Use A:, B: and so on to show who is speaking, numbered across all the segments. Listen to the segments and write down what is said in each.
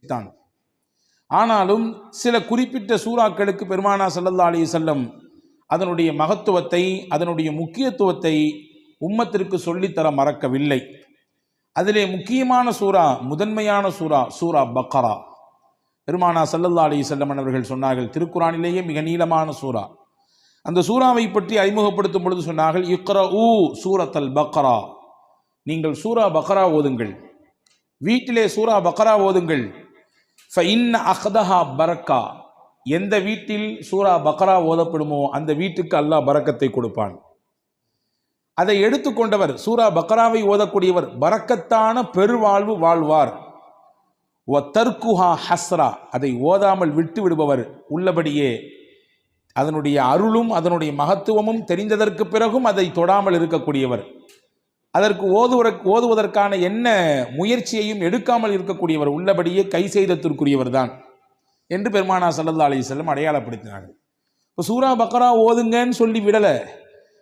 A: தான். ஆனாலும் சில குறிப்பிட்ட சூறாக்களுக்கு பெருமானா ஸல்லல்லாஹு அலைஹி வஸல்லம் அதனுடைய மகத்துவத்தை, அதனுடைய முக்கியத்துவத்தை உம்மத்திற்கு சொல்லித்தர மறக்கவில்லை. அதிலே முக்கியமான சூரா, முதன்மையான சூரா சூரா பக்ரா. பெருமானா ஸல்லல்லாஹு அலைஹி வஸல்லம் அவர்கள் சொன்னார்கள், திருக்குரானிலேயே மிக நீளமான சூரா. அந்த சூறாவை பற்றி அறிமுகப்படுத்தும் பொழுது சொன்னார்கள், இக்ரஊ சூரத்தல் பக்ரா, நீங்கள் சூரா பக்ரா ஓதுங்கள், வீட்டிலே சூரா பக்ரா ஓதுங்கள். ஃபஇன்ன அஹ்தஹா பரக்கா, எந்த வீட்டில் சூரா பக்ரா ஓதப்படுமோ அந்த வீட்டுக்கு அல்லாஹ் பரக்கத்தை கொடுப்பான். அதை எடுத்துக்கொண்டவர், சூரா பக்ராவை ஓதக்கூடியவர் பரக்கத்தான பெருவாழ்வு வாழ்வார். தர்க்குஹா ஹஸ்ரா, அதை ஓதாமல் விட்டு விடுபவர் உள்ளபடியே அதனுடைய அருளும் அதனுடைய மகத்துவமும் தெரிந்ததற்கு பிறகும் அதை தொடாமல் இருக்கக்கூடியவர், அதற்கு ஓதுவதற்கான என்ன முயற்சியையும் எடுக்காமல் இருக்கக்கூடியவர் உள்ளபடியே கை செய்தத்திற்குரியவர் தான் என்று பெருமானா ஸல்லல்லாஹு அலைஹி வஸல்லம் அடையாளப்படுத்தினார்கள். இப்போ சூரா பக்ரா ஓதுங்கன்னு சொல்லி விடலை,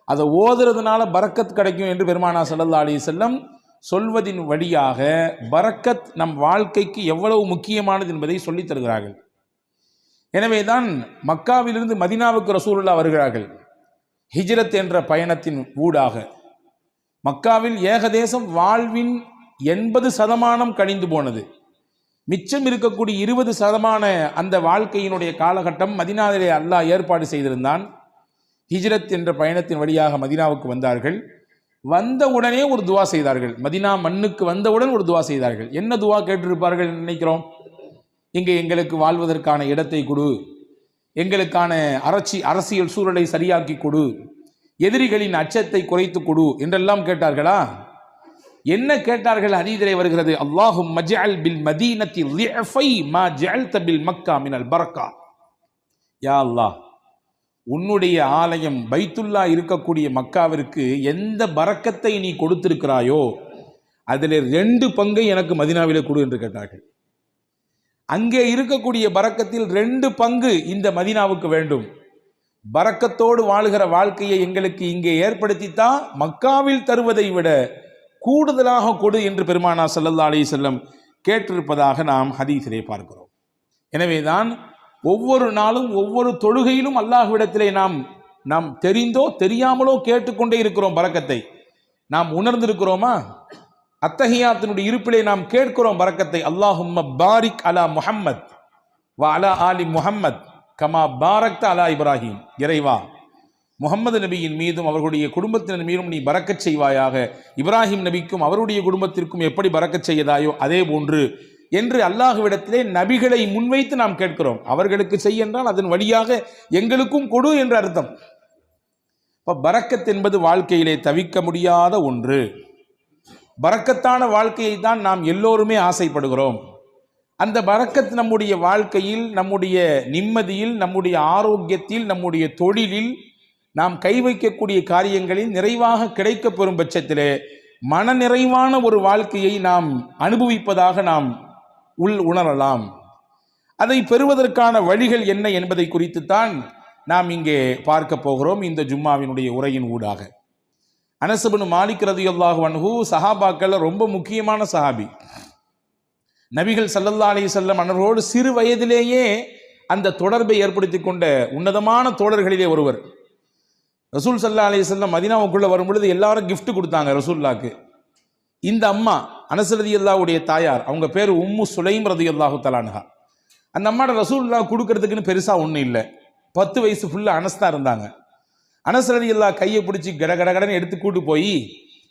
A: அதை ஓதுறதுனால பரக்கத் கிடைக்கும் என்று பெருமானா ஸல்லல்லாஹு அலைஹி வஸல்லம் சொல்வதின் வழியாக பரக்கத் நம் வாழ்க்கைக்கு எவ்வளவு முக்கியமானது என்பதை சொல்லித் தருகிறார்கள். எனவே தான் மக்காவிலிருந்து மதீனாவுக்கு ரசூலுல்லாஹ் வருகிறார்கள். ஹிஜ்ரத் என்ற பயணத்தின் ஊடாக மக்காவில் ஏகதேசம் வாழ்வின் 80% கழிந்து போனது. மிச்சம் இருக்கக்கூடிய 20% அந்த வாழ்க்கையினுடைய காலகட்டம் மதீனாவிலே அல்லாஹ் ஏற்பாடு செய்திருந்தான். ஹிஜ்ரத் என்ற பயணத்தின் வழியாக மதீனாவுக்கு வந்தார்கள். வந்த உடனே ஒரு துவா செய்தார்கள். மதீனா மண்ணுக்கு வந்தவுடன் ஒரு துவா செய்தார்கள். என்ன துவா கேட்டிருப்பார்கள் நினைக்கிறோம்? இங்கே எங்களுக்கு வாழ்வதற்கான இடத்தை கொடு, எங்களுக்கான அரசியல் சூழலை சரியாக்கி கொடு, எதிரிகளின் அச்சத்தை குறைத்து கொடு என்றெல்லாம் கேட்டார்களா? என்ன கேட்டார்கள்? ஹதீஸிலே வருகிறது, அல்லாஹும்ம ஜஅல் பில் மதீனத்தி லிஃபை மா ஜஅல்த பில் மக்கா மினல் பரக்கா. யா அல்லாஹ், உன்னுடைய ஆலயம் பைத்துல்லா இருக்கக்கூடிய மக்காவிற்கு எந்த பரக்கத்தை நீ கொடுத்திருக்கிறாயோ அதில் 2 பங்கை எனக்கு மதீனாவிலே கொடு என்று கேட்டார்கள். அங்கே இருக்கக்கூடிய பரக்கத்தில் 2 பங்கு இந்த மதீனாவுக்கு வேண்டும். பரக்கத்தோடு வாழுகிற வாழ்க்கையை எங்களுக்கு இங்கே ஏற்படுத்தித்தான் மக்காவில் தருவதை விட கூடுதலாக கொடு என்று பெருமானா ஸல்லல்லாஹு அலைஹி வஸல்லம் கேட்டிருப்பதாக நாம் ஹதீஸிலே பார்க்கிறோம். எனவேதான் ஒவ்வொரு நாளும் ஒவ்வொரு தொழுகையிலும் அல்லாஹ்விடத்திலே நாம் தெரிந்தோ தெரியாமலோ கேட்டுக்கொண்டே இருக்கிறோம் பரக்கத்தை. நாம் உணர்ந்திருக்கிறோமா? அத்தஹியாத்தினுடைய இருப்பிலே நாம் கேட்கிறோம் பரக்கத்தை. அல்லாஹும்ம பாரிக் அலா முஹம்மத் வ அலா ஆலி முஹம்மத் கமா பாரக்த அலா இப்ராஹிம். இறைவா, முகமது நபியின் மீதும் அவர்களுடைய குடும்பத்தினர் மீதும் நீ பரக்கச் செய்வாயாக, இப்ராஹிம் நபிக்கும் அவருடைய குடும்பத்திற்கும் எப்படி பரக்கச் செய்யதாயோ அதே போன்று என்று அல்லாஹ்விடத்திலே நபிகளை முன்வைத்து நாம் கேட்கிறோம். அவர்களுக்கு செய் என்றால் அதன் வழியாக எங்களுக்கும் கொடு என்று அர்த்தம். இப்போ பரக்கத் என்பது வாழ்க்கையிலே தவிர்க்க முடியாத ஒன்று. பரக்கத்தான வாழ்க்கையை தான் நாம் எல்லோருமே ஆசைப்படுகிறோம். அந்த பரக்கத் நம்முடைய வாழ்க்கையில், நம்முடைய நிம்மதியில், நம்முடைய ஆரோக்கியத்தில், நம்முடைய தொழிலில், நாம் கை வைக்கக்கூடிய காரியங்களில் நிறைவாக கிடைக்கப் பெறும் பட்சத்திலே மன நிறைவான ஒரு வாழ்க்கையை நாம் அனுபவிப்பதாக நாம் உணரலாம். அதை பெறுவதற்கான வழிகள் என்ன என்பதை குறித்துத்தான் நாம் இங்கே பார்க்க போகிறோம் இந்த ஜும்மாவினுடைய உரையின் ஊடாக. அனஸ் இப்னு மாலிக் ரலியல்லாஹு அன்ஹு சஹாபாக்கள் ரொம்ப முக்கியமான சஹாபி. நபிகள் ஸல்லல்லாஹு அலைஹி வஸல்லம் அவர்களோடு சிறு வயதிலேயே அந்த தொடர்பை ஏற்படுத்தி கொண்ட உன்னதமான தோழர்களிலே ஒருவர். ரசூல் ஸல்லல்லாஹு அலைஹி வஸல்லம் மதீனாவுக்குள்ள வரும்பொழுது எல்லாரும் gift கொடுத்தாங்க ரசூலுல்லாஹ்க்கு. இந்த அம்மா அனஸ் ரலியல்லாஹுடைய தாயார், அவங்க பேர் உம்மு சுலைம் ரலியல்லாஹு தஆலா அன்ஹா. அந்த அம்மாட ரசூலுல்லாஹ் கொடுக்கறதுக்குன்னு பெருசா ஒன்றும் இல்லை. 10 வயசு ஃபுல்லாக அனஸ் தான் இருந்தாங்க. அனஸ் ரலியல்லாஹு கையை பிடிச்சி கடகடன்னு எடுத்து கூட்டு போய்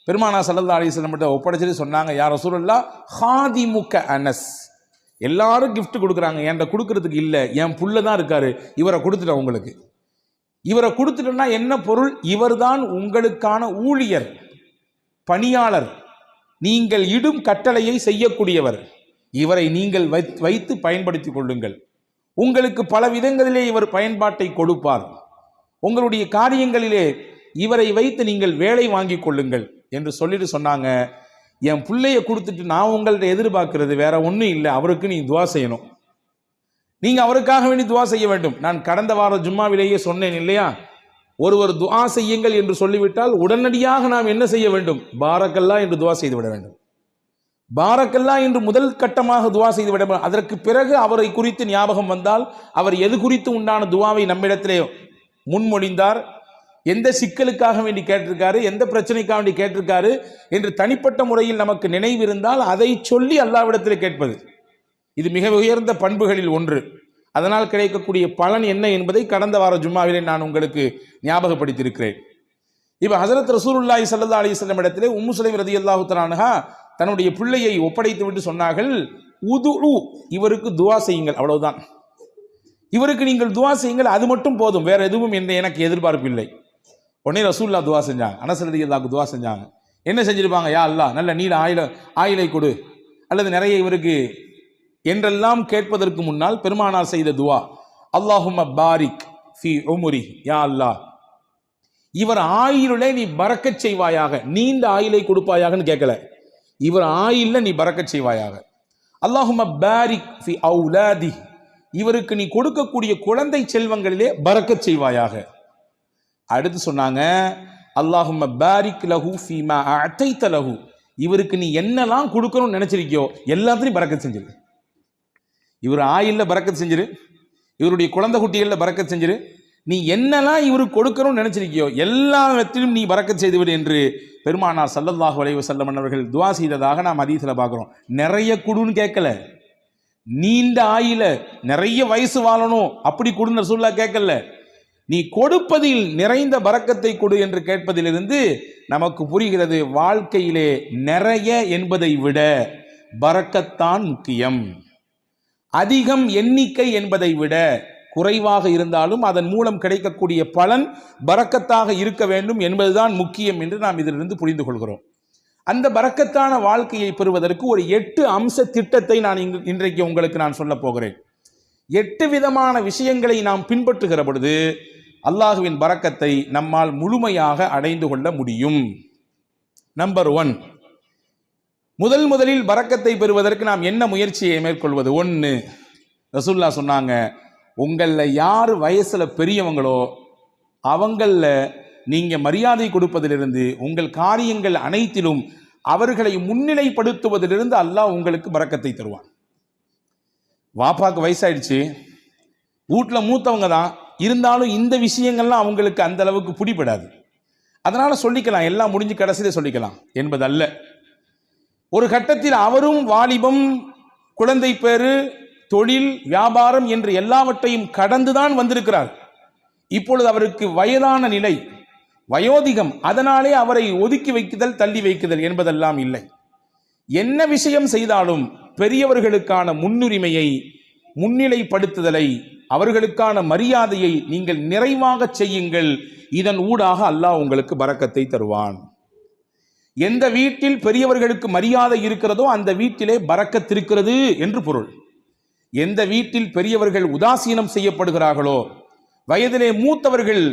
A: பெருமானா ஸல்லல்லாஹு அலைஹி வஸல்லம் கிட்ட ஒப்படைச்சிட்டு சொன்னாங்க, யா ரசூலுல்லாஹ் ஹாதிமுக அனஸ். எல்லாரும் gift கொடுக்குறாங்க, என்கிட்ட கொடுக்கறதுக்கு இல்லை, என் புள்ள தான் இருக்காரு, இவரை கொடுத்துட்டேன் உங்களுக்கு. இவரை கொடுத்துட்டோம்னா என்ன பொருள்? இவர்தான் உங்களுக்கான ஊழியர், பணியாளர், நீங்கள் இடும் கட்டளையை செய்யக்கூடியவர். இவரை நீங்கள் வைத்து பயன்படுத்தி கொள்ளுங்கள். உங்களுக்கு பல விதங்களிலே இவர் பயன்பாட்டை கொடுப்பார். உங்களுடைய காரியங்களிலே இவரை வைத்து நீங்கள் வேலை வாங்கி கொள்ளுங்கள் என்று சொல்லிட்டு சொன்னாங்க. என் பிள்ளைய கொடுத்துட்டு நான் உங்கள்ட்ட எதிர்பார்க்கிறது வேற ஒன்றும் இல்லை, அவருக்கு நீ துவா செய்யணும், நீங்க அவருக்காக வேண்டி துவா செய்ய வேண்டும். நான் கடந்த வார ஜும்மாவிலேயே சொன்னேன் இல்லையா, ஒருவர் துவா செய்யுங்கள் என்று சொல்லிவிட்டால் உடனடியாக நாம் என்ன செய்ய வேண்டும்? பாரக்கல்லா என்று துவா செய்து விட வேண்டும். பாரக்கல்லா என்று முதல் கட்டமாக துவா செய்து விட, அதற்கு பிறகு அவரை குறித்து ஞாபகம் வந்தால் அவர் எது குறித்து உண்டான துவாவை நம்மிடத்திலே முன்மொழிந்தார், எந்த சிக்கலுக்காக வேண்டி கேட்டிருக்காரு, எந்த பிரச்சனைக்காக வேண்டி கேட்டிருக்காரு என்று தனிப்பட்ட முறையில் நமக்கு நினைவு இருந்தால் அதை சொல்லி அல்லாஹ்விடத்தில் கேட்பது, இது மிக உயர்ந்த பண்புகளில் ஒன்று. அதனால் கிடைக்கக்கூடிய பலன் என்ன என்பதை கடந்த வார ஜும்மாவிலே நான் உங்களுக்கு ஞாபகப்படுத்தியிருக்கிறேன். இப்போ ஹஸரத் ரசூலுல்லாஹி ஸல்லல்லாஹு அலைஹி வஸல்லம் இடத்திலே உம்மு சுலைம் ரலியல்லாஹு தஆலா அன்ஹா தன்னுடைய பிள்ளையை ஒப்படைத்து விட்டு சொன்னார்கள், உதுஉ, இவருக்கு துவா செய்யுங்கள், அவ்வளவுதான், இவருக்கு நீங்கள் துவா செய்யுங்கள், அது மட்டும் போதும், வேற எதுவும் எனக்கு எதிர்பார்ப்பு இல்லை. உடனே ரசூலுல்லாஹ் துவா செஞ்சாங்க, அனஸ் ரலியல்லாஹு துவா செஞ்சாங்க. என்ன செஞ்சிருப்பாங்க? யா அல்லாஹ் நல்ல நீல ஆயிலை கொடு, அல்லது நிறைய இவருக்கு என்றெல்லாம் கேட்பதற்கு முன்னால் பெருமானார் செய்த துவா, அல்லாஹும்ம பாரிக் ஃபி உம்ரி, யா அல்லாஹ் இவர் ஆயிலே நீ பரக்கச் செய்வாயாக, நீண்ட ஆயிலை கொடுப்பாயாகன்னு கேட்கல, இவர் ஆயில்ல நீ பரக்கச் செய்வாயாக. அல்லாஹும்ம பாரிக் ஃபி அவுலாதி, இவருக்கு நீ கொடுக்கக்கூடிய குழந்தை செல்வங்களிலே பரக்கச் செய்வாயாக. அடுத்து சொன்னாங்க, அல்லாஹும்ம பாரிக் லஹு ஃபீமா அதைத லஹு, இவருக்கு நீ என்னெல்லாம் கொடுக்கணும்னு நினைச்சிருக்கியோ எல்லாத்தையும் பரக்கத் செஞ்சிரு. இவர் ஆயில்ல பரக்கத் செஞ்சிரு, இவருடைய குழந்தை குட்டிகளில் பரக்கத் செஞ்சிரு, நீ என்னெல்லாம் இவருக்கு கொடுக்கணும்னு நினைச்சிருக்கியோ எல்லாவற்றிலும் நீ பரக்கத் செய்துவிடு என்று பெருமானார் ஸல்லல்லாஹு அலைஹி வஸல்லம் அவர்கள் துவா செய்ததாக நாம் ஹதீஸில் பார்க்குறோம். நிறைய குடுன்னு கேட்கல, நீண்ட ஆயில நிறைய வயசு வாழணும் அப்படி கொடுன்னு ரசூலுல்லாஹ் கேட்கல, நீ கொடுப்பதில் நிறைந்த பரக்கத்தை கொடு என்று கேட்பதிலிருந்து நமக்கு புரிகிறது, வாழ்க்கையிலே நிறைய என்பதை விட பரக்கத்தான் முக்கியம். அதிகம் எண்ணிக்கை என்பதை விட குறைவாக இருந்தாலும் அதன் மூலம் கிடைக்கக்கூடிய பலன் பரக்கத்தாக இருக்க வேண்டும் என்பதுதான் முக்கியம் என்று நாம் இதிலிருந்து புரிந்து கொள்கிறோம். அந்த பரக்கத்தான வாழ்க்கையை பெறுவதற்கு ஒரு 8 அம்ச திட்டத்தை நான் இன்றைக்கு உங்களுக்கு நான் சொல்ல போகிறேன். 8 விதமான விஷயங்களை நாம் பின்பற்றுகிற பொழுது அல்லாஹுவின் பரக்கத்தை நம்மால் முழுமையாக அடைந்து கொள்ள முடியும். நம்பர் 1, முதலில் பரக்கத்தை பெறுவதற்கு நாம் என்ன முயற்சியை மேற்கொள்வது? 1, ரசூலுல்லாஹ் சொன்னாங்க, உங்களில் யார் வயசுல பெரியவங்களோ அவங்களில் நீங்க மரியாதை கொடுப்பதிலிருந்து, உங்கள் காரியங்கள் அனைத்திலும் அவர்களை முன்னிலைப்படுத்துவதிலிருந்து அல்லாஹ் உங்களுக்கு பரக்கத்தை தருவான். வாப்பாக்கு வயசாயிடுச்சு, வீட்டில் மூத்தவங்க தான் இருந்தாலும் இந்த விஷயங்கள்லாம் அவங்களுக்கு அந்த அளவுக்கு பிடிபடாது, அதனால சொல்லிக்கலாம், எல்லாம் முடிஞ்சு கடைசியில் சொல்லிக்கலாம் என்பதல்ல. ஒரு கட்டத்தில் அவரும் வாலிபம், குழந்தை பேரு, தொழில், வியாபாரம் என்று எல்லாவற்றையும் கடந்துதான் வந்திருக்கிறார். இப்பொழுது அவருக்கு வயதான நிலை, வயோதிகம், அதனாலே அவரை ஒதுக்கி வைக்குதல், தள்ளி வைக்குதல் என்பதெல்லாம் இல்லை. என்ன விஷயம் செய்தாலும் பெரியவர்களுக்கான முன்னுரிமையை, முன்னிலைப்படுத்துதலை, அவர்களுக்கான மரியாதையை நீங்கள் நிறைவாக செய்யுங்கள். இதன் ஊடாக அல்லாஹ் உங்களுக்கு பரக்கத்தை தருவான். எந்த வீட்டில் பெரியவர்களுக்கு மரியாதை இருக்கிறதோ அந்த வீட்டிலே பரக்கத் இருக்கிறது என்று பொருள். எந்த வீட்டில் பெரியவர்கள் உதாசீனம் செய்யப்படுகிறார்களோ, வயதிலே மூத்தவர்கள்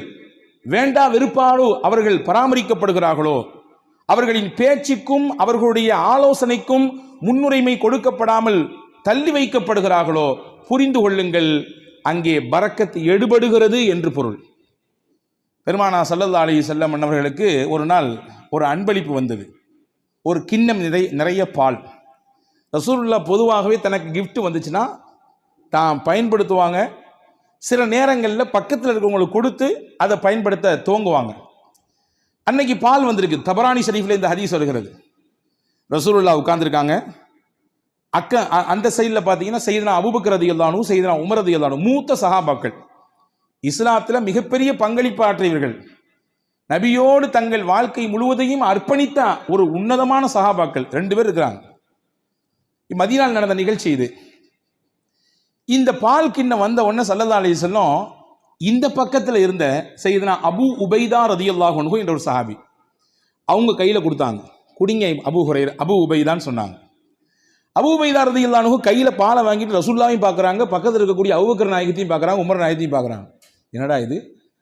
A: வேண்டா வெறுப்பாலோ அவர்கள் பராமரிக்கப்படுகிறார்களோ, அவர்களின் பேச்சுக்கும் அவர்களுடைய ஆலோசனைக்கும் முன்னுரிமை கொடுக்கப்படாமல் தள்ளி வைக்கப்படுகிறார்களோ, புரிந்து கொள்ளுங்கள், அங்கே பரக்கத் எடுபடுகிறது என்று பொருள். பெருமானார் ஸல்லல்லாஹு அலைஹி வஸல்லம் அவர்களுக்கு ஒரு நாள் ஒரு அன்பளிப்பு வந்தது. ஒரு கிண்ணம் நிறைய பால். ரசூலுல்லாஹ் பொதுவாகவே தனக்கு கிஃப்ட் வந்துச்சுன்னா தான் பயன்படுத்துவாங்க. சில நேரங்களில் பக்கத்தில் இருக்கவங்களுக்கு கொடுத்து அதை பயன்படுத்த துவங்குவாங்க. அன்னைக்கு பால் வந்திருக்கு. தபரானி ஷரீஃபில் இந்த ஹதீஸ் வருகிறது. ரசூலுல்லாஹ் உட்கார்ந்துருக்காங்க. அந்த சைடில் பார்த்தீங்கன்னா சையதுனா அபூபக்கர் ரலியல்லாஹு அன்ஹு, சையதுனா உமர் ரலியல்லாஹு அன்ஹு, மூத்த சஹாபாக்கள், இஸ்லாத்தில் மிகப்பெரிய பங்களிப்பு ஆற்றியவர்கள், நபியோடு தங்கள் வாழ்க்கை முழுவதையும் அர்ப்பணித்த ஒரு உன்னதமான சஹாபாக்கள் 2 பேர் இருக்கிறாங்க. மதீனாவில் நடந்த நிகழ்ச்சி இது. இந்த பால் கிண்ணம் வந்த உடனே ஸல்லல்லாஹு அலைஹி வஸல்லம் இந்த பக்கத்தில் இருந்த சையதுனா அபூ உபைதா ரலியல்லாஹு அன்ஹு என்ற ஒரு சஹாபி, அவங்க கையில் கொடுத்தாங்க. குடிங்க அபூ உபைதான்னு சொன்னாங்க. அபூ உபைதா ரலியல்லாஹு அன்ஹு கையில் பாலை வாங்கிட்டு ரசூலுல்லாஹையும் பார்க்குறாங்க, பக்கத்தில் இருக்கக்கூடிய அபூபக்கர் நாயகத்தையும் பார்க்குறாங்க, உமர் நாயகத்தையும் பார்க்குறாங்க. என்னடா இது,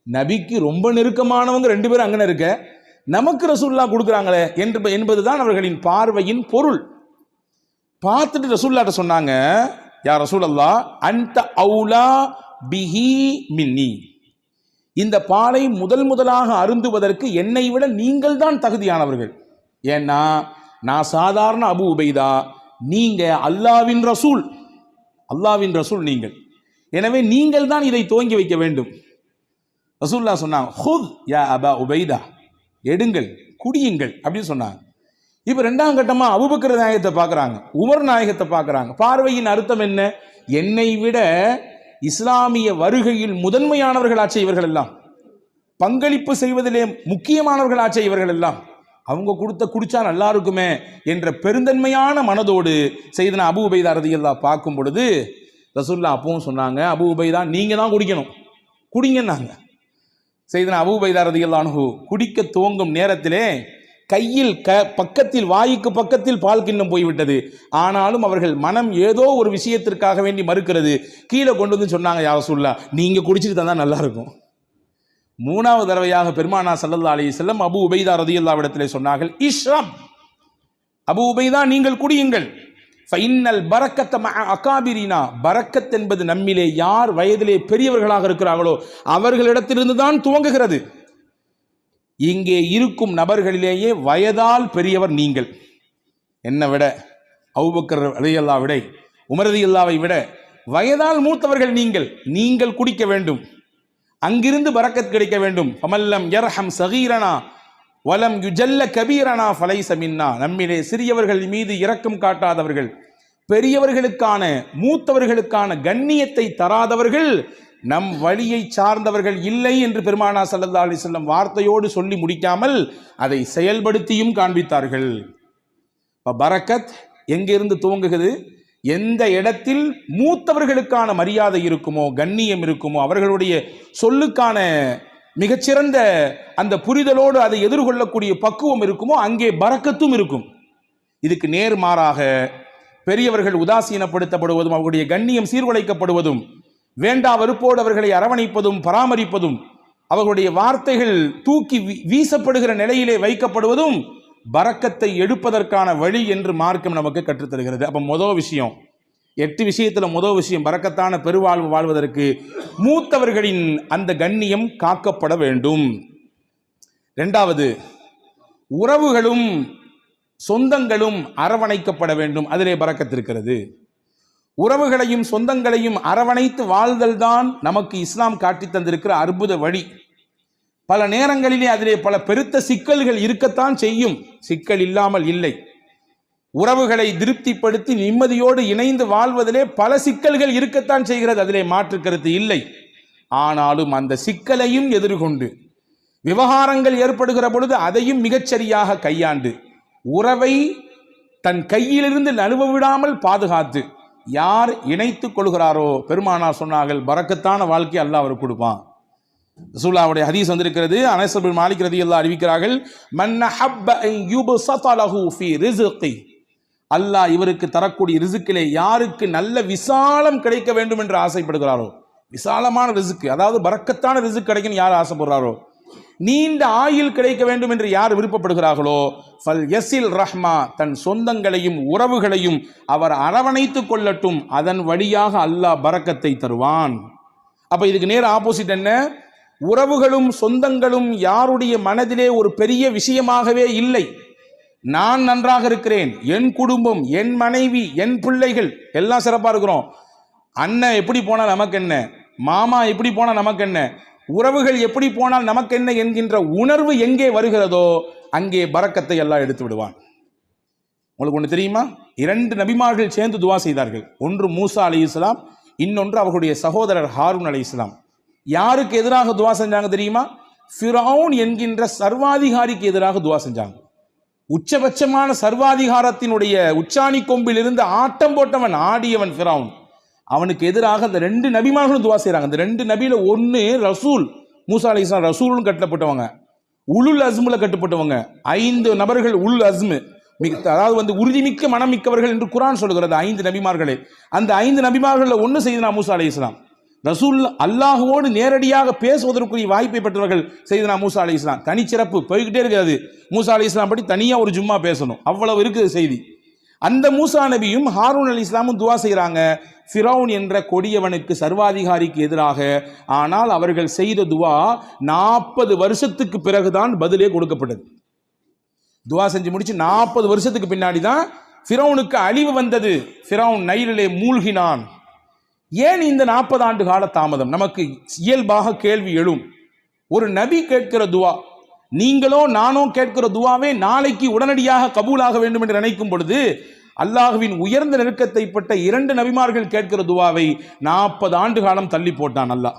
A: நபிக்கு ரொம்ப நெருக்கமானவங்க 2 பேரும் அங்கே இருக்க, நமக்கு ரசூலுல்லாஹ் கொடுக்குறாங்களே என்பதுதான் அவர்களின் பார்வையின் பொருள். பார்த்துட்டு ரசூலுல்லாஹ்ட்ட சொன்னாங்க, யா ரசூலல்லாஹ் அன்த அவுலா பிஹி மின்னி, இந்த பாலை முதலாக அருந்துவதற்கு என்னை விட நீங்கள் தான் தகுதியானவர்கள். ஏன்னா நான் சாதாரண அபு உபைதா, நீங்க அல்லாவின் ரசூல், அல்லாவின் ரசூல் நீங்கள். எனவே நீங்கள் தான் இதை துவங்கி வைக்க வேண்டும். ரசூலுல்லாஹ் சொன்னாங்க, ஹுத் யா அபா உபைதா, எடுங்கள், குடியுங்கள் அப்படின்னு சொன்னாங்க. இப்ப ரெண்டாம் கட்டமா அபூபக்கர் நாயகத்தை பார்க்கறாங்க, உமர் நாயகத்தை பார்க்கறாங்க. பார்வையின் அர்த்தம் என்ன? என்னை விட இஸ்லாமிய வருகையில் முதன்மையானவர்களாச்சே இவர்கள் எல்லாம், பங்களிப்பு செய்வதிலே முக்கியமானவர்களாச்சே இவர்கள் எல்லாம், அவங்க குடிச்சா நல்லா இருக்குமே என்ற பெருந்தன்மையான மனதோடு செய்தனா அபூ உபைதா ரலியல்லாஹு பார்க்கும் பொழுது ரசூலுல்லாஹ் அப்பவும் சொன்னாங்க, அபூ உபைதா நீங்க தான் குடிக்கணும், குடிங்கன்னாங்க. செய்தனா அபூ உபைதா ரலியல்லாஹு அன்ஹு குடிக்க துவங்கும் நேரத்திலே கையில் பக்கத்தில், வாய்க்கு பக்கத்தில் பால் கிண்ணம் போய்விட்டது. ஆனாலும் அவர்கள் மனம் ஏதோ ஒரு விஷயத்திற்காக வேண்டி மறுக்கிறது. கீழே கொண்டு வந்து சொன்னாங்க, யா ரசூலுல்லாஹ் நீங்க குடிச்சிட்டு தான் நல்லா இருக்கும். மூணாவது தடவையாக பெருமானார் ஸல்லல்லாஹு அலைஹி வஸல்லம் அபூ உபைதா ரலியல்லாஹு இடத்திலே சொன்னார்கள், இஷ்ரப், அபூ உபைதா நீங்கள் குடியுங்கள். ஃபைன்னல் பரக்கத்த மஅ அகாபிரினா, பரக்கத் என்பது நம்மிலே யார் வயதிலே பெரியவர்களாக இருக்கிறார்களோ அவர்களிடத்திலிருந்து தான் துவங்குகிறது. இங்கே இருக்கும் நபர்களிலேயே வயதால் பெரியவர் நீங்கள், என்னை விட, அபூபக்கர் ரலியல்லாஹு விட, உமர் ரலியல்லாஹை விட வயதால் மூத்தவர்கள் நீங்கள். நீங்கள் குடிக்க வேண்டும், அங்கிருந்து பரக்கத் கிடைக்க வேண்டும். ஃபமல்லம் யர்ஹம் சகீரனா வலம் யுஜல்ல கபீரனா ஃபலைஸ மின்னா, நம்மிலே சிறியவர்கள் மீது இரக்கம் காட்டாதவர்கள், பெரியவர்களுக்கான மூத்தவர்களுக்கான கண்ணியத்தை தராதவர்கள் நம் வழியை சார்ந்தவர்கள் இல்லை என்று பெருமானார் ஸல்லல்லாஹு அலைஹி வஸல்லம் வார்த்தையோடு சொல்லி முடிக்காமல் அதை செயல்படுத்தியும் காண்பித்தார்கள். பரக்கத் எங்கிருந்து துவங்குகிறது? எந்த இடத்தில் மூத்தவர்களுக்கான மரியாதை இருக்குமோ, கண்ணியம் இருக்குமோ, அவர்களுடைய சொல்லுக்கான மிகச்சிறந்த அந்த புரிதலோடு அதை எதிர்கொள்ளக்கூடிய பக்குவம் இருக்குமோ, அங்கே பரக்கத்தும் இருக்கும். இதுக்கு நேர்மாறாக பெரியவர்கள் உதாசீனப்படுத்தப்படுவதும் அவர்களுடைய கண்ணியம் சீர்குலைக்கப்படுவதும், வேண்டா வெறுப்போடு அவர்களை அரவணைப்பதும் பராமரிப்பதும், அவர்களுடைய வார்த்தைகள் தூக்கி வீசப்படுகிற நிலையிலே வைக்கப்படுவதும் பரக்கத்தை எடுப்பதற்கான வழி என்று மார்க்கம் நமக்கு கற்றுத்தருகிறது. அப்ப முதல் விஷயம், 8 விஷயத்துல முதல் விஷயம், பரக்கத்தான பெருவாழ்வு வாழ்வதற்கு மூத்தவர்களின் அந்த கண்ணியம் காக்கப்பட வேண்டும். இரண்டாவது, உறவுகளும் சொந்தங்களும் அரவணைக்கப்பட வேண்டும், அதிலே பரக்கத் இருக்கிறது. உறவுகளையும் சொந்தங்களையும் அரவணைத்து வாழ்தல் தான் நமக்கு இஸ்லாம் காட்டி தந்திருக்கிற அற்புத வழி. பல நேரங்களிலே அதிலே பல பெருத்த சிக்கல்கள் இருக்கத்தான் செய்யும், சிக்கல் இல்லாமல் இல்லை. உறவுகளை திருப்திப்படுத்தி நிம்மதியோடு இணைந்து வாழ்வதிலே பல சிக்கல்கள் இருக்கத்தான் செய்கிறது, அதிலே மாற்று கருத்து இல்லை. ஆனாலும் அந்த சிக்கலையும் எதிர்கொண்டு விவகாரங்கள் ஏற்படுகிற பொழுது அதையும் மிகச்சரியாக கையாண்டு உறவை தன் கையிலிருந்து நழுவ விடாமல் பாதுகாத்து யார் இணைத்துக் கொள்கிறாரோ, பெருமானார் சொன்னார்கள், பரக்கத்தான வாழ்க்கை அல்லாஹ் அவருக்கு கொடுப்பான். ரசூலுல்லாஹ்வுடைய ஹதீஸ் வந்திருக்கிறது. அனஸ் பின் மாலிக் ரலியல்லாஹு அறிவிக்கிறார்கள், மன் ஹப்ப அன் யுபஸத லஹு ஃபீ ரிஸ்கி, அல்லாஹ் இவருக்கு தரக்கூடிய ரிஸ்கிலே யாருக்கு நல்ல விசாலம் கிடைக்க வேண்டும் என்று ஆசைப்படுகிறாரோ, விசாலமான ரிஸ்க், அதாவது பரக்கத்தான ரிஸ்க் கிடைக்கும் யார் ஆசைப்படுறாரோ, நீண்ட ஆயுள் கிடைக்க வேண்டும் என்று யார் விருப்பப்படுகிறார்களோ, ஃபல் யஸில் ரஹ்மா, தன் சொந்தங்களையும் உறவுகளையும் அவர் அரவணைத்துக் கொள்ளட்டும், அதன் வழியாக அல்லாஹ் பரக்கத்தை தருவான். அப்ப இதுக்கு நேர் ஆப்போசிட் என்ன? உறவுகளும் சொந்தங்களும் யாருடைய மனதிலே ஒரு பெரிய விஷயமாகவே இல்லை. நான் நன்றாக இருக்கிறேன், என் குடும்பம், என் மனைவி, என் பிள்ளைகள் எல்லாம் சிறப்பா இருக்கிறோம், அண்ணன் எப்படி போனால் நமக்கு என்ன, மாமா எப்படி போனால் நமக்கு என்ன, உறவுகள் எப்படி போனால் நமக்கு என்ன என்கின்ற உணர்வு எங்கே வருகிறதோ அங்கே பரக்கத்தை எல்லாம் எடுத்து விடுவான். உங்களுக்கு ஒன்று தெரியுமா? 2 நபிமார்கள் சேர்ந்து துவா செய்தார்கள். ஒன்று மூசா அலைஹிஸ்ஸலாம், இன்னொன்று அவர்களுடைய சகோதரர் ஹாரூன் அலைஹிஸ்ஸலாம். யாருக்கு எதிராக துவா செஞ்சாங்க தெரியுமா? ஃபிரௌன் என்கின்ற சர்வாதிகாரிக்கு எதிராக துவா செஞ்சாங்க. உச்சபட்சமான சர்வாதிகாரத்தினுடைய உச்சாணி கொம்பில் இருந்து ஆட்டம் போட்டவன், ஆடியவன் ஃபிரௌன். அவனுக்கு எதிராக அந்த 2 நபிமார்களும் துவா செய்கிறாங்க. அந்த 2 நபியில ஒன்று ரசூல், மூசா அலைஹிஸ்ஸலாம் ரசூலும் கட்டப்பட்டவங்க, உலுல் அஸ்முல கட்டுப்பட்டவங்க. 5 நபர்கள் உல் அஸ்மு, அதாவது உறுதிமிக்க மனம் மிக்கவர்கள் என்று குர்ஆன் சொல்கிறது 5 நபிமார்களே. அந்த 5 நபிமார்கள் ஒன்று செய்தனா மூசா அலைஹிஸ்ஸலாம். ரசூல் அல்லாஹுவோடு நேரடியாக பேசுவதற்குரிய வாய்ப்பை பெற்றவர்கள் செய்தனா மூசா அலைஹிஸ்ஸலாம். தனிச்சிறப்பு போய்கிட்டே இருக்கிறது. மூசா அலைஹிஸ்ஸலாம் பற்றி தனியாக ஒரு ஜும்மா பேசணும், அவ்வளவு இருக்குது செய்தி. அந்த மூசா நபியும் ஹாரூன் அலைஹிஸ்ஸலாமும் துவா செய்கிறாங்க ஃபிரௌன் என்ற கொடியவனுக்கு, சர்வாதிகாரிக்கு எதிராக. ஆனால் அவர்கள் செய்த துவா 40 வருஷத்துக்கு பிறகுதான் பதிலே கொடுக்கப்பட்டது. துவா செஞ்சு முடிச்சு 40 வருஷத்துக்கு பின்னாடி தான் ஃபிரௌனுக்கு அழிவு வந்தது. ஃபிரௌன் நைலிலே மூழ்கினான். ஏன் இந்த 40 ஆண்டு கால தாமதம்? நமக்கு இயல்பாக கேள்வி எழும். ஒரு நபி கேட்கிற துவா, நீங்களோ நானோ கேட்கிற துவாவே நாளைக்கு உடனடியாக கபூலாக வேண்டும் என்று நினைக்கும் பொழுது, அல்லாஹுவின் உயர்ந்த நெருக்கத்தை பட்ட 2 நபிமார்கள் கேட்கிற துவாவை 40 ஆண்டு காலம் தள்ளி போட்டான் அல்லாஹ்.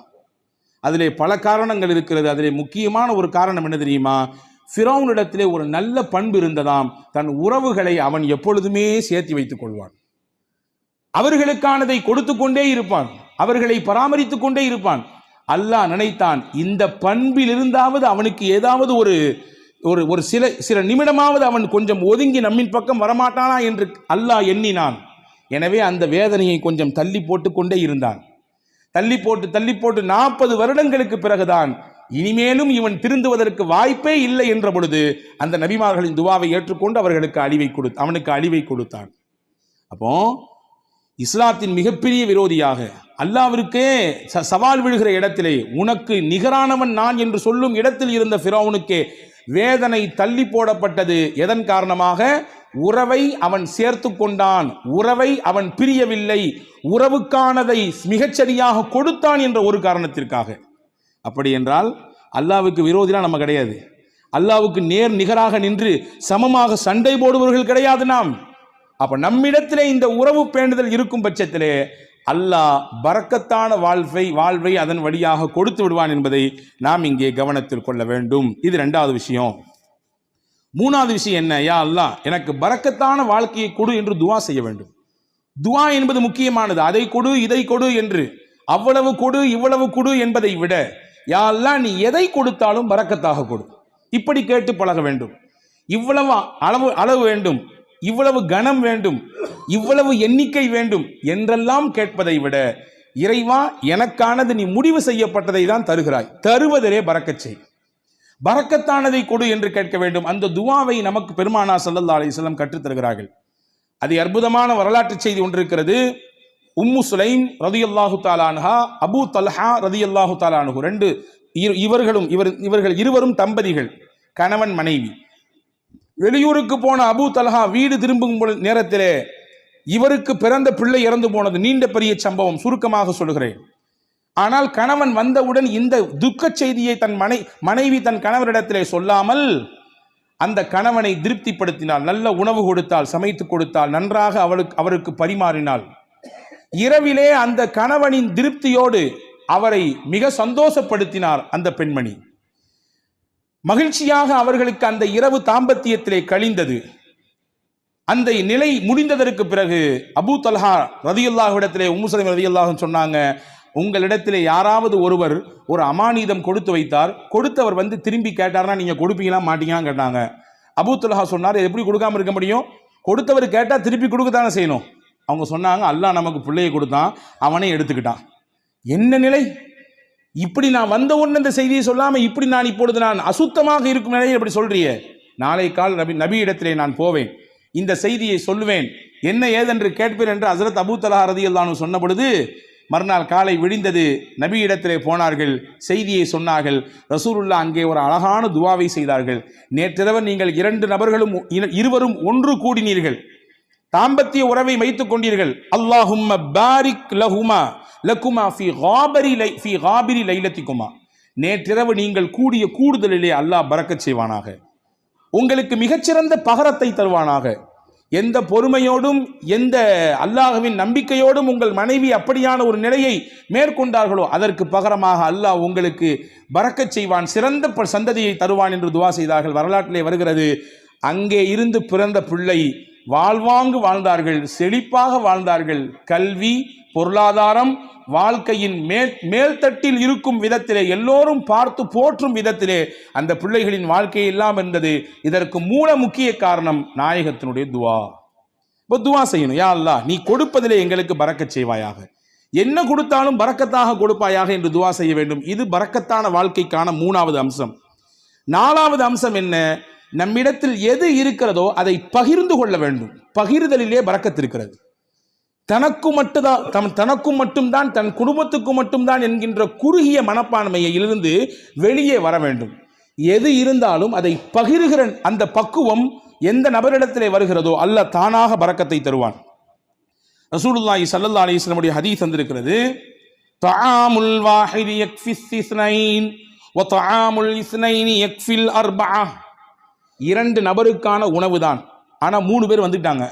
A: அதிலே பல காரணங்கள் இருக்கிறது. அதிலே முக்கியமான ஒரு காரணம் என்ன தெரியுமா? ஃபிரௌனிடத்திலே ஒரு நல்ல பண்பு இருந்ததாம். தன் உறவுகளை அவன் எப்பொழுதுமே சேர்த்து வைத்துக் கொள்வான். அவர்களுக்கானதை கொடுத்து கொண்டே இருப்பான், அவர்களை பராமரித்துக் கொண்டே இருப்பான். அல்லாஹ் நினைத்தான், இந்த பண்பில் இருந்தாவது அவனுக்கு ஏதாவது ஒரு சில நிமிடமாவது அவன் கொஞ்சம் ஒதுங்கி நம்மின் பக்கம் வரமாட்டானா என்று அல்லாஹ் எண்ணினான். எனவே அந்த வேதனையை கொஞ்சம் தள்ளி போட்டு கொண்டே இருந்தான். தள்ளி போட்டு 40 வருடங்களுக்கு பிறகுதான் இனிமேலும் இவன் திருந்துவதற்கு வாய்ப்பே இல்லை என்ற பொழுது அந்த நபிமார்களின் துவாவை ஏற்றுக்கொண்டு அவனுக்கு அழிவை கொடுத்தான். அப்போ இஸ்லாத்தின் மிகப்பெரிய விரோதியாக, அல்லாஹ்விற்கே சவால் விழுகிற இடத்திலே, உனக்கு நிகரானவன் நான் என்று சொல்லும் இடத்தில் இருந்த ஃபிரௌனுக்கே வேதனை தள்ளி போடப்பட்டது. எதன் காரணமாக? உறவை அவன் சேர்த்து கொண்டான், உறவை அவன் பிரியவில்லை, உறவுக்கானதை மிகச்சரியாக கொடுத்தான் என்ற ஒரு காரணத்திற்காக. அப்படி என்றால் அல்லாஹ்வுக்கு விரோதினா நம்ம கிடையாது. அல்லாஹ்வுக்கு நேர் நிகராக நின்று சமமாக சண்டை போடுபவர்கள் கிடையாது நாம். அப்ப நம்மிடத்திலே இந்த உறவு பேணுதல் இருக்கும் பட்சத்திலே அல்லாஹ் பரக்கத்தான வாழ்வை அதன் வழியாக கொடுத்து விடுவான் என்பதை நாம் இங்கே கவனத்தில் கொள்ள வேண்டும். இது 2வது விஷயம். 3வது விஷயம் என்ன? யா அல்லாஹ், எனக்கு பரக்கத்தான வாழ்க்கையை கொடு என்று துவா செய்ய வேண்டும். துவா என்பது முக்கியமானது. அதை கொடு, இதை கொடு என்று, அவ்வளவு கொடு, இவ்வளவு கொடு என்பதை விட, யா அல்லாஹ், நீ எதை கொடுத்தாலும் பரக்கத்தாக கொடு. இப்படி கேட்டு பழக வேண்டும். இவ்வளவு அளவு வேண்டும், இவ்வளவு கனம் வேண்டும், இவ்வளவு எண்ணிக்கை வேண்டும் என்றெல்லாம் கேட்பதை விட, இறைவா, எனக்கானது நீ முடிவு செய்யப்பட்டதை தான் தருகிறாய், தருவதிலே பரக்கச் செய், பரக்கத்தானதை கொடு என்று கேட்க வேண்டும். அந்த துவாவை நமக்கு பெருமானார் ஸல்லல்லாஹு அலைஹி வஸல்லம் கற்றுத் தருகிறார்கள். அது அற்புதமான வரலாற்று செய்தி ஒன்று இருக்கிறது. உம்மு சுலைம் ரலியல்லாஹு தஆலா அன்ஹா, அபூ தல்ஹா ரலியல்லாஹு தஆலா அன்ஹு, இவர்கள் இருவரும் தம்பதிகள், கணவன் மனைவி. வெளியூருக்கு போன அபூ தல்ஹா வீடு திரும்பும் நேரத்திலே இவருக்கு பிறந்த பிள்ளை இறந்து போனது. நீண்ட பெரிய சம்பவம், சுருக்கமாக சொல்கிறேன். ஆனால் கணவன் வந்தவுடன் இந்த துக்க செய்தியை மனைவி தன் கணவரிடத்திலே சொல்லாமல் அந்த கணவனை திருப்திப்படுத்தினாள். நல்ல உணவு கொடுத்தால், சமைத்து கொடுத்தால், நன்றாக அவருக்கு பரிமாறினாள். இரவிலே அந்த கணவனின் திருப்தியோடு அவரை மிக சந்தோஷப்படுத்தினார் அந்த பெண்மணி. மகிழ்ச்சியாக அவர்களுக்கு அந்த இரவு தாம்பத்தியத்திலே கழிந்தது. அந்த நிலை முடிந்ததற்கு பிறகு அபூ தல்ஹா ரலியல்லாஹு இடத்திலே உம்மு சுலைம் ரலியல்லாஹு சொன்னாங்க, உங்களிடத்திலே யாராவது ஒருவர் ஒரு அமானிதம் கொடுத்து வைத்தார், கொடுத்தவர் வந்து திரும்பி கேட்டார்னா நீங்க கொடுப்பீங்களா மாட்டீங்களான்னு கேட்டாங்க. அபூ தல்ஹா சொன்னார், எப்படி கொடுக்காம இருக்க முடியும்? கொடுத்தவர் கேட்டா திருப்பி கொடுக்கத்தானே செய்யணும். அவங்க சொன்னாங்க, அல்லாஹ் நமக்கு பிள்ளையை கொடுத்தான், அவனே எடுத்துக்கிட்டான். என்ன நிலை! இப்படி நான் வந்த உடனே இந்த செய்தியை சொல்லாம இப்படி நான் இப்பொழுது நான் அசுத்தமாக இருக்கும் நிலையில் இப்படி சொல்றியே, நாளை கால் நபி இடத்திலே நான் போவேன், இந்த செய்தியை சொல்லுவேன், என்ன ஏதென்று கேட்பேன் என்று ஹஸரத் அபூ தல்ஹா ரலியல்லாஹு அன்ஹு சொன்ன பொழுது, மறுநாள் காலை விடிந்தது, நபி இடத்திலே போனார்கள், செய்தியை சொன்னார்கள். ரசூலுல்லாஹ் அங்கே ஒரு அழகான துவாவை செய்தார்கள். நேற்றிரவு நீங்கள் இருவரும் ஒன்று கூடினீர்கள், தாம்பத்திய உறவை வைத்துக் கொண்டீர்கள். அல்லாஹும்ம பாரிக் லஹுமா லகுமா ஃபீ காபிரி லைலத்திகுமா, நேற்றிரவு நீங்கள் கூடிய கூடுதலிலே அல்லாஹ் பரக்கத் செய்வானாக, உங்களுக்கு மிகச்சிறந்த பகரத்தை தருவானாக. எந்த பொறுமையோடும் எந்த அல்லாஹ்வின் நம்பிக்கையோடும் உங்கள் மனைவி அப்படியான ஒரு நிலையை மேற்கொண்டார்களோ அதற்கு பகரமாக அல்லாஹ் உங்களுக்கு பரக்கச் செய்வான், சிறந்த சந்ததியை தருவான் என்று துவா செய்தார்கள். வரலாற்றிலே வருகிறது, அங்கே இருந்து பிறந்த பிள்ளை வாழ்வாங்கு வாழ்ந்தார்கள், செழிப்பாக வாழ்ந்தார்கள். கல்வி, பொருளாதாரம், வாழ்க்கையின் மேல்தட்டில் இருக்கும் விதத்திலே, எல்லோரும் பார்த்து போற்றும் விதத்திலே அந்த பிள்ளைகளின் வாழ்க்கை எல்லாம் இருந்தது. இதற்கு மூல முக்கிய காரணம் நாயகத்தினுடைய துவா. இப்போ துவா செய்யணும், யா அல்லாஹ், நீ கொடுப்பதிலே எங்களுக்கு பரக்கச் செய்வாயாக, என்ன கொடுத்தாலும் பரக்கத்தாக கொடுப்பாயாக என்று துவா செய்ய வேண்டும். இது பரக்கத்தான வாழ்க்கைக்கான 3வது அம்சம். 4வது அம்சம் என்ன? நம்மிடத்தில் எது இருக்கிறதோ அதை பகிர்ந்து கொள்ள வேண்டும். பகிர்தலிலே பரக்கத் இருக்கிறது. தனக்கும் மட்டும்தான், தன் குடும்பத்துக்கு மட்டும்தான் என்கின்ற குறுகிய மனப்பான்மையிலிருந்து வெளியே வர வேண்டும். எது இருந்தாலும் அதை பகிர்கிற அந்த பக்குவம் எந்த நபரிடத்திலே வருகிறதோ அல்லாஹ் தானாக பரக்கத்தை தருவான். ரசூலுல்லாஹி ஸல்லல்லாஹு அலைஹி வஸல்லம் உடைய ஹதீஸ் வந்திருக்கிறது, தஆமுல் வாஹிதி யக்ஃபிஸ் இஸ்னைன் வ தஆமுல் இஸ்னைனி யக்ஃபில் அர்பஆ. 2 நபருக்கான உணவு தான், ஆனா 3 பேர் வந்துட்டாங்க.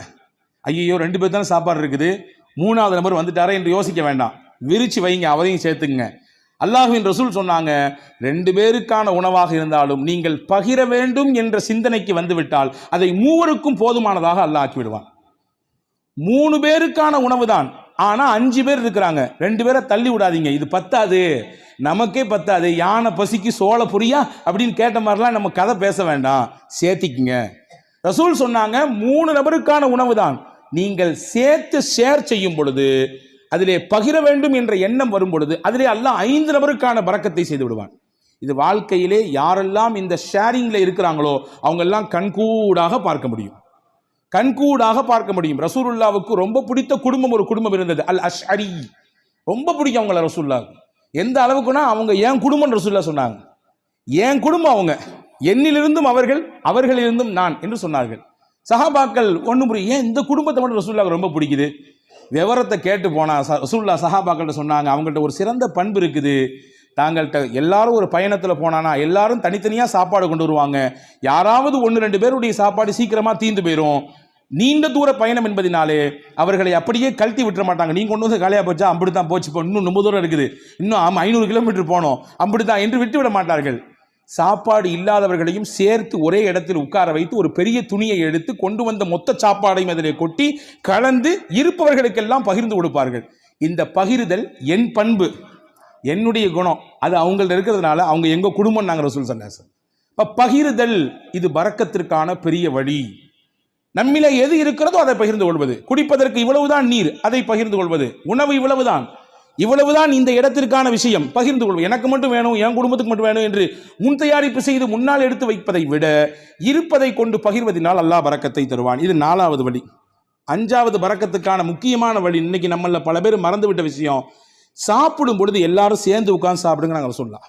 A: ஐயோ 2 பேர் தான் சாப்பாடு இருக்குது, 3வது நபர் வந்துட்டாரே என்று யோசிக்க வேண்டாம், விரிச்சு வைங்க, அவரையும் சேர்த்துங்க. அல்லாஹ்வின் ரசூல் சொன்னாங்க, 2 பேருக்கான உணவாக இருந்தாலும் நீங்கள் பகிர வேண்டும் என்ற சிந்தனைக்கு வந்துவிட்டால் அதை 3 போதுமானதாக அல்லாஹ் ஆக்கி விடுவான். 3 பேருக்கான உணவு தான், ஆனா 5 பேர் இருக்கிறாங்க, 2 பேரை தள்ளி விடாதீங்க, இது பத்தாது, நமக்கே பத்தாது, யானை பசிக்கு சோள புரியா அப்படின்னு கேட்ட மாதிரிலாம் நம்ம கதை பேச வேண்டாம், சேர்த்திக்குங்க. ரசூல் சொன்னாங்க 3 நபருக்கான உணவு தான், நீங்கள் சேர்த்து ஷேர் செய்யும் பொழுது, அதிலே பகிர வேண்டும் என்ற எண்ணம் வரும் பொழுது அதிலே அல்லாஹ் 5 நபருக்கான பரக்கத்தை செய்து விடுவான். இது வாழ்க்கையிலே யாரெல்லாம் இந்த ஷேரிங்ல இருக்கிறாங்களோ அவங்க எல்லாம் கண்கூடாக பார்க்க முடியும், கண்கூடாக பார்க்க முடியும். ரசூலுல்லாவுக்கு ரொம்ப பிடித்த குடும்பம் ஒரு குடும்பம் இருந்தது, அல் அஷ்அரி. ரொம்ப பிடிக்கும் அவங்கள ரசூலுல்லாவுக்கு. எந்த அளவுக்குன்னா அவங்க என் குடும்பம் ரசூலுல்லாஹ் சொன்னாங்க, என் குடும்பம் அவங்க, என்னிலிருந்தும் அவர்கள், அவர்களிலிருந்தும் நான் என்று சொன்னார்கள். சஹாபாக்கள் ஒன்றும் புரியும், ஏன் இந்த குடும்பத்தை மட்டும் ரசூலுல்லாஹ்க்கு ரொம்ப பிடிக்குது? விவரத்தை கேட்டு போனா ரசூலுல்லாஹ் சஹாபாக்கள்கிட்ட சொன்னாங்க, அவங்கள்ட்ட ஒரு சிறந்த பண்பு இருக்குது, தாங்கள்கிட்ட எல்லாரும் ஒரு பயணத்தில் போனானா எல்லாரும் தனித்தனியாக சாப்பாடு கொண்டு வருவாங்க, யாராவது 1-2 பேருடைய சாப்பாடு சீக்கிரமாக தீர்ந்து போயிடும். நீண்ட தூர பயணம் என்பதினாலே அவர்களை அப்படியே கழட்டி விட்டுற மாட்டாங்க, நீங்க கொண்டு வந்து காலியாக போச்சா அப்படித்தான் போச்சு, இப்போ இன்னும் ரொம்ப தூரம் இருக்குது, இன்னும் 500 கிலோமீட்டர் போனோம் அப்படித்தான் என்று விட்டு விட மாட்டார்கள். சாப்பாடு இல்லாதவர்களையும் சேர்த்து ஒரே இடத்தில் உட்கார வைத்து ஒரு பெரிய துணியை எடுத்து கொண்டு வந்த மொத்த சாப்பாடையும் அதிலே கொட்டி கலந்து இருப்பவர்களுக்கெல்லாம் பகிர்ந்து கொடுப்பார்கள். இந்த பகிர்தல் என் பண்பு, என்னுடைய குணம், அது அவங்கள்ட்ட இருக்கிறதுனால அவங்க எங்க குடும்பம் நாங்கள் ரசூல் ஸல்லல்லாஹு அலைஹி வஸல்லம். பகிர்தல் இது பரக்கத்திற்கான பெரிய வழி. நம்மில எது இருக்கிறதோ அதை பகிர்ந்து கொள்வது, குடிப்பதற்கு இவ்வளவுதான் நீர், அதை பகிர்ந்து கொள்வது, உணவு இவ்வளவுதான் இந்த இடத்திற்கான விஷயம், பகிர்ந்து கொள்வது. எனக்கு மட்டும் வேணும், என் குடும்பத்துக்கு மட்டும் வேணும் என்று முன் தயாரிப்பு செய்து முன்னால் எடுத்து வைப்பதை விட இருப்பதை கொண்டு பகிர்வதனால் அல்லாஹ் பரக்கத்தை தருவான். இது 4வது வழி. 5வது பரக்கத்துக்கான முக்கியமான வழி, இன்னைக்கு நம்மள பல பேர் மறந்துவிட்ட விஷயம், சாப்பிடும் பொழுது எல்லாரும் சேர்ந்து உட்கார்ந்து சாப்பிடுங்க. நாங்கள் சொல்லலாம்,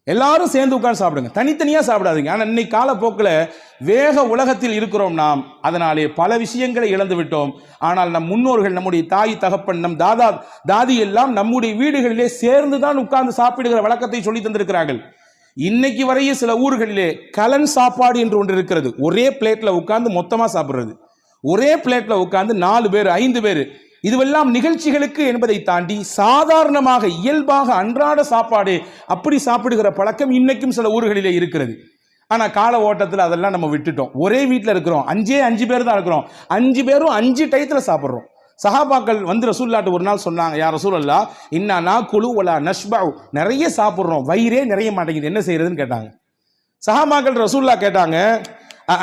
A: எல்லாரும் சேர்ந்து உட்கார்ந்து சாப்பிடுங்க, தனித்தனியா சாப்பிடாதீங்க. ஆனால் இன்னைக்கு காலப்போக்கில் வேக உலகத்தில் இருக்கிறோம் நாம், அதனாலே பல விஷயங்களை இழந்து விட்டோம். ஆனால் நம் முன்னோர்கள், நம்முடைய தாய் தகப்பன், நம் தாதி எல்லாம் நம்முடைய வீடுகளிலே சேர்ந்து தான் உட்கார்ந்து சாப்பிடுகிற வழக்கத்தை சொல்லி தந்திருக்கிறார்கள். இன்னைக்கு வரைய சில ஊர்களிலே கலன் சாப்பாடு என்று ஒன்று இருக்கிறது, ஒரே பிளேட்ல உட்கார்ந்து மொத்தமா சாப்பிடுறது, ஒரே பிளேட்ல உட்கார்ந்து 4 பேர் 5 பேர், இதுவெல்லாம் நிகழ்ச்சிகளுக்கு என்பதை தாண்டி சாதாரணமாக இயல்பாக அன்றாட சாப்பாடு அப்படி சாப்பிடுகிற பழக்கம் இன்னைக்கும் சில ஊர்களிலே இருக்கிறது. ஆனா கால ஓட்டத்தில் அதெல்லாம் நம்ம விட்டுட்டோம். ஒரே வீட்டில் இருக்கிறோம், 5 பேர் தான் இருக்கிறோம், 5 பேரும் 5 டயத்துல சாப்பிட்றோம். சஹாபாக்கள் வந்து ரசூலுல்லாஹ்ட்ட ஒரு நாள் சொன்னாங்க, யா ரசூலல்லாஹ் இன்னா நாக்குலு வலா நஷ்பஉ, நிறைய சாப்பிட்றோம், வயிறே நிறைய மாட்டேங்குது, என்ன செய்யறதுன்னு கேட்டாங்க. சஹாபாக்கள் ரசூலுல்லாஹ் கேட்டாங்க,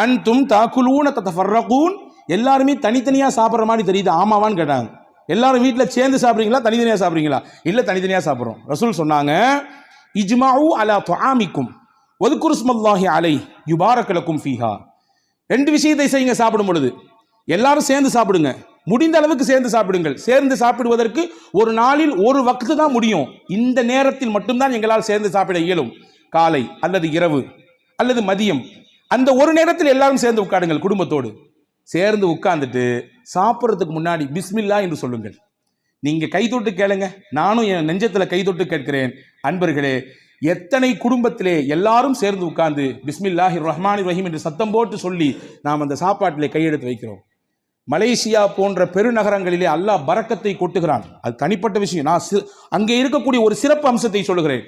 A: அன்தும் தாக்குலூன ததஃபர்ரகூன், எல்லாருமே தனித்தனியா சாப்பிட்ற மாதிரி தெரியுது, ஆமாவான்னு கேட்டாங்க. எல்லாரும் வீட்டில் சேர்ந்து சாப்பிட்றீங்களா தனித்தனியா சாப்பிட்றீங்களா? இல்லை தனித்தனியா சாப்பிட்றோம். ரசூல் சொன்னாங்க, இஜ்மாஉ அலா துஆமிக்கும் வذ்குரு ஸ்மல்லாஹி அலைஹி யுபாரக லக்கும் ஃபீஹா. 2 விஷயத்தை செய்யுங்க சாப்பிடும் பொழுது, எல்லாரும் சேர்ந்து சாப்பிடுங்க, முடிந்த அளவுக்கு சேர்ந்து சாப்பிடுங்கள். சேர்ந்து சாப்பிடுவதற்கு ஒரு நாளில் ஒரு வக்து தான் முடியும், இந்த நேரத்தில் மட்டும்தான் எங்களால் சேர்ந்து சாப்பிட இயலும், காலை அல்லது இரவு அல்லது மதியம், அந்த ஒரு நேரத்தில் எல்லாரும் சேர்ந்து உட்காருங்கள். குடும்பத்தோடு சேர்ந்து உட்கார்ந்துட்டு சாப்பிட்றதுக்கு முன்னாடி பிஸ்மில்லா என்று சொல்லுங்கள். நீங்க கை தொட்டு கேளுங்க, நானும் என் நெஞ்சத்துல கை தொட்டு கேட்கிறேன். அன்பர்களே, எத்தனை குடும்பத்திலே எல்லாரும் சேர்ந்து உட்கார்ந்து பிஸ்மில்லாஹிர் ரஹ்மானிர் ரஹீம் என்று சத்தம் போட்டு சொல்லி நாம் அந்த சாப்பாட்டிலே கையெடுத்து வைக்கிறோம். மலேசியா போன்ற பெருநகரங்களிலே அல்லாஹ் பரக்கத்தை கொட்டுகிறான், அது தனிப்பட்ட விஷயம். நான் அங்கே இருக்கக்கூடிய ஒரு சிறப்பு அம்சத்தை சொல்லுகிறேன்.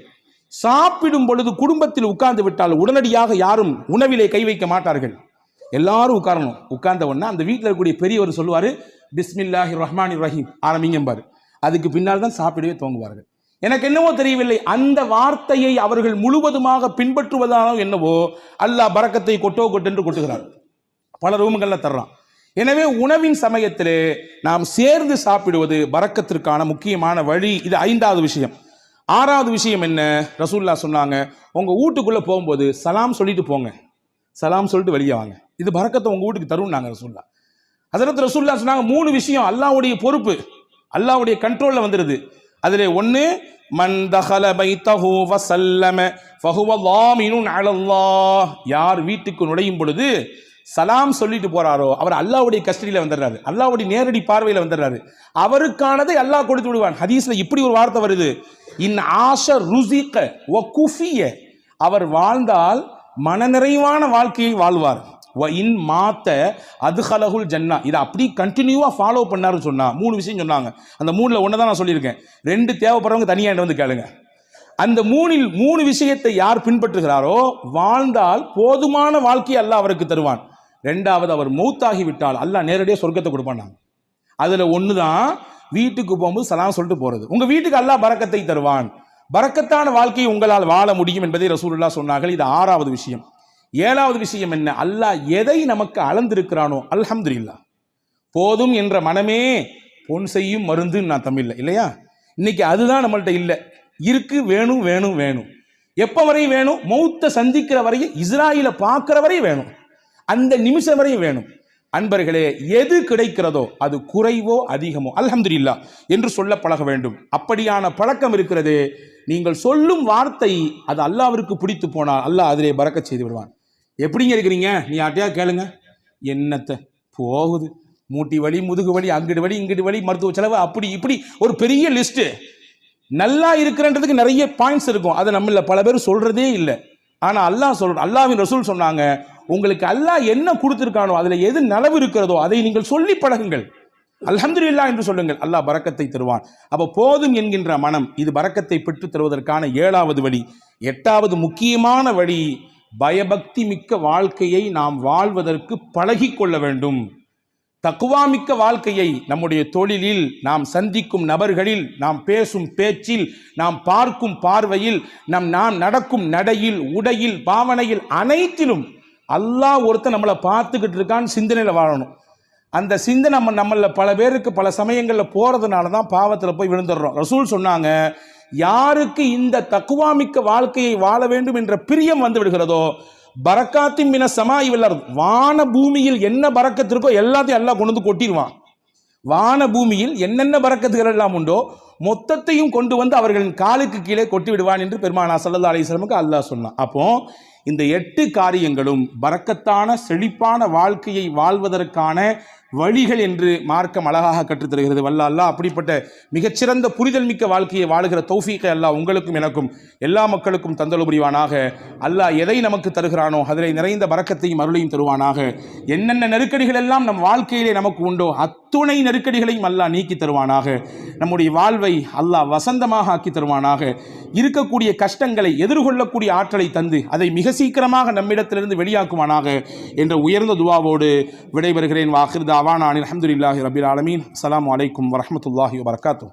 A: சாப்பிடும் பொழுது குடும்பத்தில் உட்கார்ந்து விட்டால் உடனடியாக யாரும் உணவிலே கை வைக்க மாட்டார்கள், எல்லாரும் உட்காரணும். உட்கார்ந்த உடனே அந்த வீட்டில் இருக்கக்கூடிய பெரியவர் சொல்லுவாரு, பிஸ்மில்லாஹிர் ரஹ்மானிர் ரஹீம் ஆரம்பிங்கம்பாரு, அதுக்கு பின்னால் தான் சாப்பிடவே துவங்குவார்கள். எனக்கு என்னவோ தெரியவில்லை, அந்த வார்த்தையை அவர்கள் முழுவதுமாக பின்பற்றுவதானோ என்னவோ அல்லாஹ் பரக்கத்தை கொட்டென்று கொட்டுகிறார், பல ரூமுகள்ல தர்றான். எனவே உணவின் சமயத்திலே நாம் சேர்ந்து சாப்பிடுவது பரக்கத்திற்கான முக்கியமான வழி. இது 5வது விஷயம். 6வது விஷயம் என்ன? ரசூலுல்லாஹ் சொன்னாங்க, உங்க வீட்டுக்குள்ள போகும்போது சலாம் சொல்லிட்டு போங்க, சலாம் சொல்லிட்டு வெளியே வாங்க, இது பரக்கத்தை உங்க வீட்டுக்கு தரும். நாங்க ரசூலுல்லாஹ் ஹஸரத் ரசூலுல்லாஹ் சொன்னாங்க, 3 விஷயம் அல்லாஹ்வுடைய பொறுப்பு, அல்லாஹ்வுடைய கண்ட்ரோல்ல வந்துருது. அதிலே ஒன்று மன் தஹல பைத்தஹு வஸல்லம ஃபஹுவ லாமினுன் அலல்லாஹ், யார் வீட்டுக்கு நுழையும் பொழுது சலாம் சொல்லிட்டு போறாரோ அவர் அல்லாஹ்வுடைய கஸ்டடியில் வந்துடுறாரு, அல்லாஹ்வுடைய நேரடி பார்வையில் வந்துடுறாரு, அவருக்கானதை அல்லாஹ் கொடுத்து விடுவான். ஹதீஸ்ல இப்படி ஒரு வார்த்தை வருது, இன் ஆஷ ருஸிக வ குஃபிய, அவர் வாழ்ந்தால் மனநிறைவான வாழ்க்கையை வாழ்வார். வ இன் மாத்த அதுஹலகுல் ஜன்னா, இதை அப்படி கண்டினியூவா ஃபாலோ பண்ணாருன்னு சொன்னா 3 விஷயம் சொன்னாங்க. அந்த 3ல ஒன்று தான் நான் சொல்லியிருக்கேன், 2 தேவைப்படுறவங்க தனியாக வந்து கேளுங்க. அந்த 3ல் 3 விஷயத்தை யார் பின்பற்றுகிறாரோ வாழ்ந்தால் போதுமான வாழ்க்கையை அல்லாஹ் அவருக்கு தருவான். 2வது, அவர் மௌத்தாகி விட்டால் அல்லாஹ் நேரடியாக சொர்க்கத்தை கொடுப்பான். அதுல ஒன்று தான் வீட்டுக்கு போகும்போது சலாம் சொல்லிட்டு போறது. உங்க வீட்டுக்கு அல்லாஹ் பரக்கத்தை தருவான், பரக்கத்தான வாழ்க்கையை உங்களால் வாழ முடியும் என்பதை ரசூலுல்லாஹ் சொன்னார்கள். இது 6வது விஷயம். 7வது விஷயம் என்ன, அல்லாஹ் எதை நமக்கு அளந்திருக்கிறானோ அல்ஹம்துலில்லாஹ், போதும் என்ற மனமே பொன் செய்யும் மருந்து நான் தமிழ்ல இல்லையா, இன்னைக்கு அதுதான் நம்மள்ட்ட இல்லை. இருக்கு, வேணும் வேணும் வேணும். எப்போ வரையும் வேணும்? மௌத்தை சந்திக்கிற வரையும், இஸ்ராயிலை பார்க்கிற வரையும் வேணும், அந்த நிமிஷம் வரையும் வேணும். அன்பர்களே, எது கிடைக்கிறதோ அது குறைவோ அதிகமோ அல்ஹம்துலில்லாஹ் என்று சொல்ல பழக வேண்டும். அப்படியான பழக்கம் இருக்கிறது. நீங்கள் சொல்லும் வார்த்தை அது அல்லாஹ்விற்கு பிடித்து போனால் அல்லாஹ் அதிலே பரக்கத் செய்து விடுவான். எப்படிங்க இருக்கிறீங்க, நீ யார்ட்டையா கேளுங்க, என்னத்தை போகுது, மூட்டி வலி, முதுகு வலி, அங்கிட்டு வலி, இங்கிட்டு வலி, மருத்துவ செலவு, அப்படி இப்படி ஒரு பெரிய லிஸ்ட்டு. நல்லா இருக்கிறன்றதுக்கு நிறைய பாயிண்ட்ஸ் இருக்கும், அதை நம்மள பல பேர் சொல்றதே இல்லை. ஆனால் அல்லாஹ்வின் ரசூல் சொன்னாங்க, உங்களுக்கு அல்லாஹ் என்ன கொடுத்திருக்கானோ அதில் எது நலவு இருக்கிறதோ அதை நீங்கள் சொல்லி பழகுங்கள், அல்ஹம்துலில்லாஹ் என்று சொல்லுங்கள், அல்லாஹ் பரக்கத்தை தருவான். அப்போ போதும் என்கின்ற மனம் இது பரக்கத்தை பெற்று தருவதற்கான 7வது வழி. 8வது முக்கியமான வழி, பயபக்தி மிக்க வாழ்க்கையை நாம் வாழ்வதற்கு பழகி கொள்ள வேண்டும். தக்குவா மிக்க வாழ்க்கையை நம்முடைய தொழிலில், நாம் சந்திக்கும் நபர்களில், நாம் பேசும் பேச்சில், நாம் பார்க்கும் பார்வையில், நாம் நடக்கும் நடையில், உடையில், பாவனையில், அனைத்திலும் அல்லாஹ் ஒருத்தன் நம்மளை பார்த்துக்கிட்டு இருக்கான்னு சிந்தனையில் வாழணும். அந்த சிந்தனை நம்மள பல பேருக்கு பல சமயங்களில் போறதுனால தான் பாவத்தில் போய் விழுந்துடுறோம். ரசூல் சொன்னாங்க, யாருக்கு இந்த தக்குவா மிக்க வாழ்க்கையை வாழ வேண்டும் என்ற பிரியம் வந்து விடுகிறதோ, பரக்காத்தின் மின சமாய் வல்லர், வான பூமியில் என்ன பரக்கத்து இருக்கோ எல்லாத்தையும் அல்லாஹ் கொண்டு வந்து கொட்டிடுவான். வான பூமியில் என்னென்ன பரக்கத்துகள் எல்லாம் உண்டோ மொத்தத்தையும் கொண்டு வந்து அவர்களின் காலுக்கு கீழே கொட்டி விடுவான் என்று பெருமானா ஸல்லல்லாஹு அலைஹி வஸல்லமுக்கு அல்லாஹ் சொன்னான். அப்போ இந்த 8 காரியங்களும் பரக்கத்தான செழிப்பான வாழ்க்கையை வாழ்வதற்கான வழிகள் என்று மார்க்கம் அழகாக கற்றுத்தருகிறது. வல்ல அல்லாஹ் அப்படிப்பட்ட மிகச்சிறந்த புரிதல் மிக்க வாழ்க்கையை வாழுகிற தௌஃபீக்கை அல்லாஹ் உங்களுக்கும் எனக்கும் எல்லா மக்களுக்கும் தந்தல் புரிவானாக. அல்லாஹ் எதை நமக்கு தருகிறானோ அதில் நிறைந்த பரக்கத்தையும் அருளையும் தருவானாக. என்னென்ன நெருக்கடிகள் எல்லாம் நம் வாழ்க்கையிலே நமக்கு உண்டோ அத்துணை நெருக்கடிகளையும் அல்லாஹ் நீக்கி தருவானாக. நம்முடைய வாழ்வை அல்லாஹ் வசந்தமாக ஆக்கி தருவானாக. இருக்கக்கூடிய கஷ்டங்களை எதிர்கொள்ளக்கூடிய ஆற்றலை தந்து அதை மிக சீக்கிரமாக நம்மிடத்திலிருந்து வெளியாக்குவானாக என்ற உயர்ந்த துவாவோடு விடைபெறுகிறேன். வாஹிர் தாவானா அல்ஹம்துலில்லாஹி ரப்பில் ஆலமீன். அஸ்ஸலாமு அலைக்கும் வரஹ்மத்துல்லாஹி வபரகாத்துஹு.